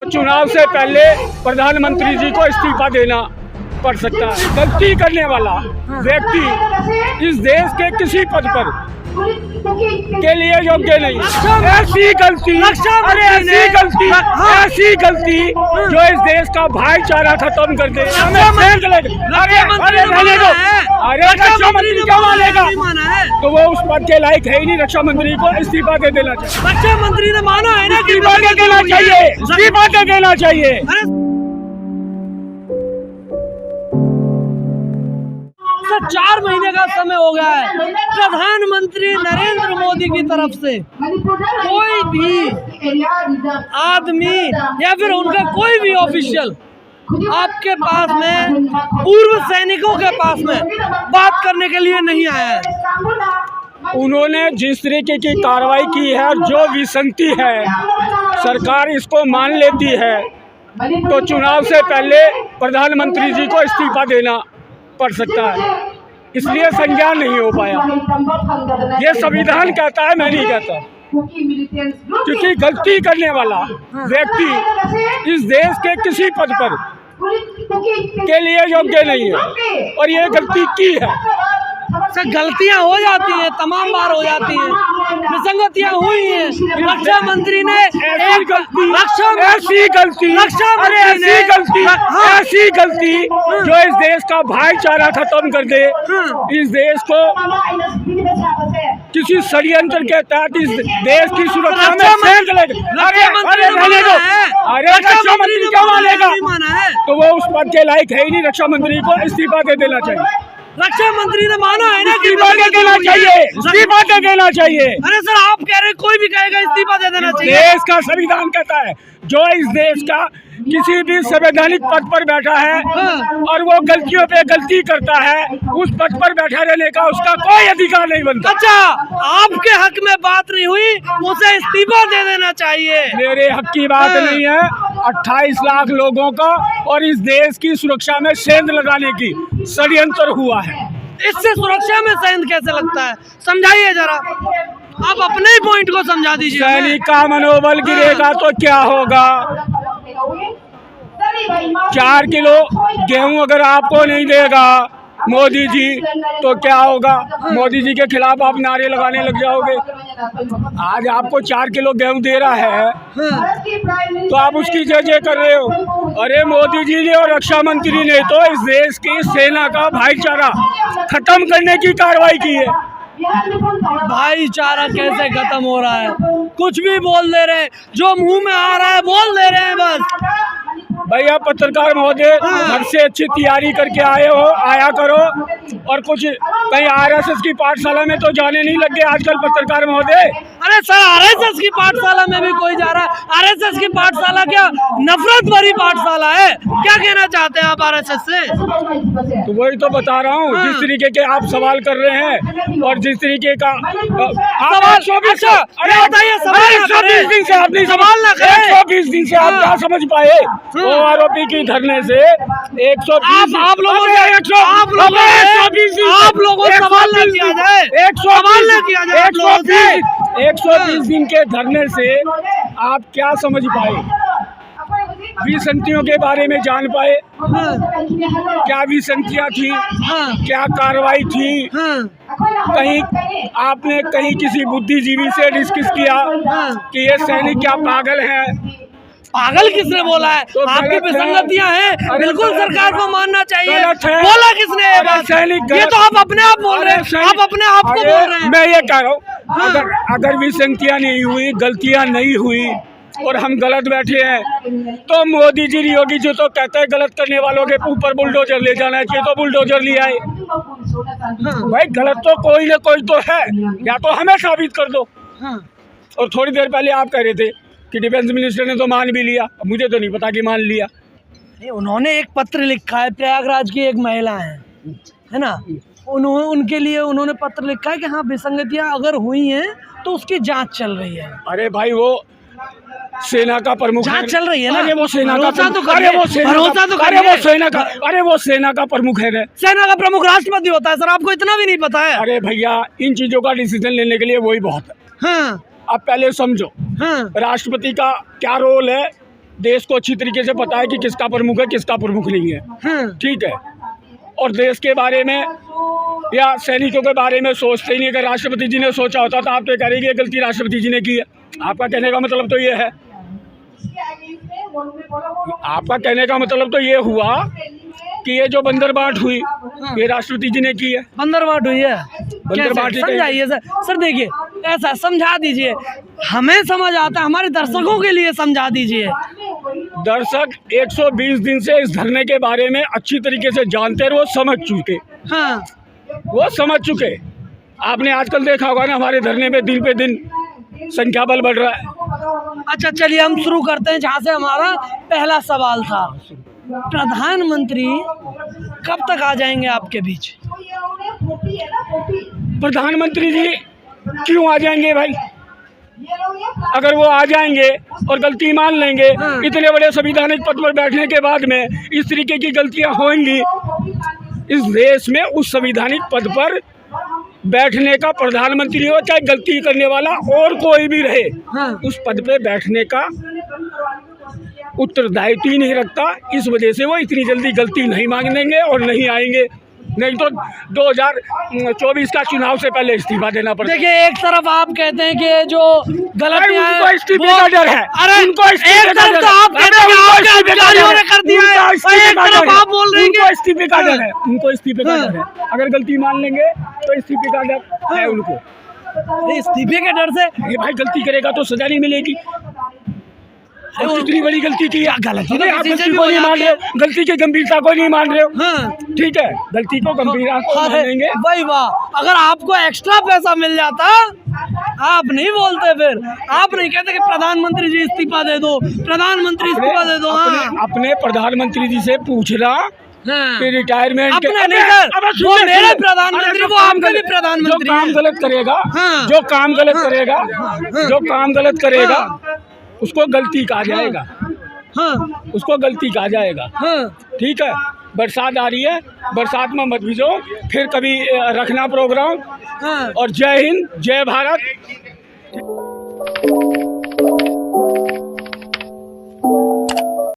चुनाव से पहले प्रधानमंत्री जी को इस्तीफा देना पड़ सकता है। गलती करने वाला व्यक्ति इस देश के किसी पद पर के लिए योग्य नहीं। ऐसी गलती जो इस देश का भाईचारा खत्म कर दे। अरे रक्षा मंत्री क्या मानेगा? तो वो उस पद के लायक है ही नहीं। रक्षा मंत्री को इस्तीफा दे देना चाहिए। रक्षा मंत्री ने माना है ना कि इस्तीफा दे देना चाहिए। इस्तीफा दे देना चाहिए। सर 4 महीने का समय हो गया है। प्रधानमंत्री नरेंद्र मोदी की तरफ से कोई भी आदमी या फिर उनका कोई भी ऑफिशियल आपके पास में, पूर्व सैनिकों के पास में बात करने के लिए नहीं आया है। उन्होंने जिस तरीके की कार्रवाई की है, जो विसंगति है, सरकार इसको मान लेती है, तो चुनाव से पहले प्रधानमंत्री जी को इस्तीफा देना पड़ सकता है। इसलिए संज्ञान नहीं हो पाया। ये संविधान कहता है, मैं नहीं कहता। क्योंकि गलती करने वाला व्यक्ति इस देश के किसी पद पर के लिए योग्य नहीं है, और ये गलती की है। सर गलतियां हो जाती हैं, तमाम बार हो जाती हैं, विसंगतियां हुई हैं। रक्षा मंत्री ने ऐसी गलती जो इस देश का भाईचारा खत्म कर दे, इस देश को किसी षड्यंत्र के तहत इस देश की सुरक्षा में सेंध लगे। अरे रक्षा मंत्री क्या मानेगा? तो वो उस पद के लायक है ही नहीं। रक्षा मंत्री को इस्तीफा दे देना चाहिए। रक्षा मंत्री ने माना है ना कि इस्तीफा दे देना चाहिए। इस्तीफा दे देना चाहिए। अरे सर आप कह रहे हैं कोई भी कहेगा इस्तीफा दे देना चाहिए। देश का संविधान कहता है, जो इस देश का किसी भी संवैधानिक पद पर बैठा है और वो गलतियों पे गलती करता है, उस पद पर बैठा रहने का उसका कोई अधिकार नहीं बनता। अच्छा, आपके हक में बात नहीं हुई, उसे इस्तीफा दे देना चाहिए। मेरे हक की बात नहीं है। 28 लाख लोगों का और इस देश की सुरक्षा में सेंध लगाने की षड्यंत्र हुआ है। इससे सुरक्षा में सेंध कैसे लगता है? समझाइए जरा, आप अपने ही पॉइंट को समझा दीजिए। सैनिक का मनोबल गिरेगा तो क्या होगा? 4 किलो गेहूं अगर आपको नहीं देगा मोदी जी, तो क्या होगा? मोदी जी के खिलाफ आप नारे लगाने लग जाओगे। आज आपको 4 किलो गेहूं दे रहा है तो आप उसकी जय कर रहे हो। अरे मोदी जी ने और रक्षा मंत्री ने तो इस देश की सेना का भाईचारा खत्म करने की कार्रवाई की है। भाईचारा कैसे खत्म हो रहा है? कुछ भी बोल दे रहे हैं, जो मुंह में आ रहा है बोल दे रहे हैं बस। भैया पत्रकार महोदय, घर से अच्छी तैयारी करके आया करो, और कुछ कहीं आरएसएस की पाठशाला में तो जाने नहीं लगे आजकल पत्रकार महोदय। अरे सर आरएसएस की पाठशाला में भी कोई जा रहा है? आरएसएस की पाठशाला क्या नफरत भरी पाठशाला है? क्या कहना चाहते हैं आप आरएसएस से? तो वही तो बता रहा हूँ। जिस तरीके के आप सवाल कर रहे हैं और जिस तरीके का सवाल, अच्छा अरे बताइए, सवाल 120 दिन से आप नहीं सवाल ना करें। 120 दिन से आप क्या समझ पाए? आरोपी की धरने से 120 आप लोगों सवाल ना किया जाए। 120 दिन के धरने से आप क्या समझ पाए? विसंगतियों के बारे में जान पाए? क्या विसंगतियां थी? क्या कार्रवाई थी? कहीं आपने किसी बुद्धिजीवी से डिस्कस किया कि ये सैनिक क्या पागल हैं? पागल किसने बोला है? तो आपकी विसंगतियां हैं, बिल्कुल सरकार को मानना चाहिए। गलत है। बोला किसने ये बात? सैनिक ये तो आप अपने आप बोल रहे हैं, आप अपने आप को बोल रहे हैं। मैं ये कह रहा हूँ, अगर विसंगतियां नहीं हुई, गलतियां नहीं हुई और हम गलत बैठे हैं, तो मोदी जी योगी जी तो कहते हैं गलत करने वालों के ऊपर बुलडोजर ले जाना चाहिए, तो बुलडोजर ले आए। भाई गलत तो कोई ना कोई तो है, या तो हमें साबित कर दो। और थोड़ी देर पहले आप कह रहे थे कि डिफेंस मिनिस्टर ने तो मान भी लिया। मुझे तो नहीं पता कि मान लिया। उन्होंने एक पत्र लिखा है, प्रयागराज की एक महिला है ना, उनके लिए उन्होंने पत्र लिखा है कि हाँ विसंगतियां अगर हुई हैं तो उसकी जांच चल रही है। अरे भाई वो सेना का प्रमुख जांच चल रही है ना। अरे वो सेना का भरोसा तो प्रमुख है। वो सेना का प्रमुख राष्ट्रपति होता है सर, आपको इतना भी नहीं पता है? अरे भैया इन चीजों का डिसीजन लेने के लिए वही बहुत है। हाँ आप पहले समझो, राष्ट्रपति का क्या रोल है देश को अच्छी तरीके से पता है कि किसका प्रमुख है, किसका प्रमुख नहीं है। ठीक है, और देश के बारे में या सैनिकों के बारे में सोचते ही नहीं। अगर राष्ट्रपति जी ने सोचा होता तो आप तो कह रहे कि ये गलती राष्ट्रपति जी ने की है। आपका कहने का मतलब तो ये है, आपका कहने का मतलब तो ये हुआ कि ये जो बंदरबाट हुई ये राष्ट्रपति जी ने की है। बंदरबाट हुई है, बंदरबाट समझाइए सर। सर देखिए, ऐसा समझा दीजिए, हमें समझ आता है, हमारे दर्शकों के लिए समझा दीजिए। दर्शक 120 दिन से इस धरने के बारे में अच्छी तरीके से जानते हैं, वो समझ चुके। हाँ, वो समझ चुके। आपने आजकल देखा होगा ना, हमारे धरने में दिन पे दिन संख्या बल बढ़ रहा है। अच्छा चलिए हम शुरू करते हैं जहाँ से हमारा पहला सवाल था। प्रधानमंत्री कब तक आ जाएंगे आपके बीच? प्रधानमंत्री जी क्यों आ जाएंगे भाई? अगर वो आ जाएंगे और गलती मान लेंगे, इतने बड़े संवैधानिक पद पर बैठने के बाद में इस तरीके की गलतियां होंगी, इस देश में उस संवैधानिक पद पर बैठने का प्रधानमंत्री हो चाहे गलती करने वाला और कोई भी रहे, उस पद पे बैठने का उत्तरदायित्व ही नहीं रखता। इस वजह से वो इतनी जल्दी गलती नहीं मांग देंगे और नहीं आएंगे, नहीं तो 2024 का चुनाव से पहले इस्तीफा देना पड़ेगा। देखिए, एक तरफ आप कहते हैं कि जो गलत उनको इस्तीफे का डर है। अरे उनको एक तरफ तो आप कहते हैं कि आपके अधिकारियों ने कर दिया है, एक तरफ आप बोल रहे हैं कि इस्तीफे का डर है। उनको इस्तीफे का डर है, अगर गलती मान लेंगे तो इस्तीफे का डर है उनको। इस्तीफे के डर से ये भाई गलती करेगा तो सजा नहीं मिलेगी। कितनी बड़ी गलती की, गलती आप गलती को नहीं मान रहे हो, गलती की गंभीरता को नहीं मान रहे हो। ठीक है, गलती को गंभीरता को मानेंगे। भाई वाह, अगर आपको एक्स्ट्रा पैसा मिल जाता आप नहीं बोलते, फिर आप नहीं कहते कि प्रधानमंत्री जी इस्तीफा दे दो, प्रधानमंत्री इस्तीफा दे दो। अपने प्रधानमंत्री जी से पूछना कि रिटायरमेंट अपने नहीं सर, वो मेरे प्रधानमंत्री, वो आपके भी प्रधानमंत्री। जो काम गलत करेगा, जो काम गलत करेगा, जो काम गलत करेगा उसको गलती कहा जाएगा। उसको गलती कहा जाएगा। ठीक है, बरसात आ रही है, बरसात में मत भिजो, फिर कभी रखना प्रोग्राम। और जय हिंद, जय भारत।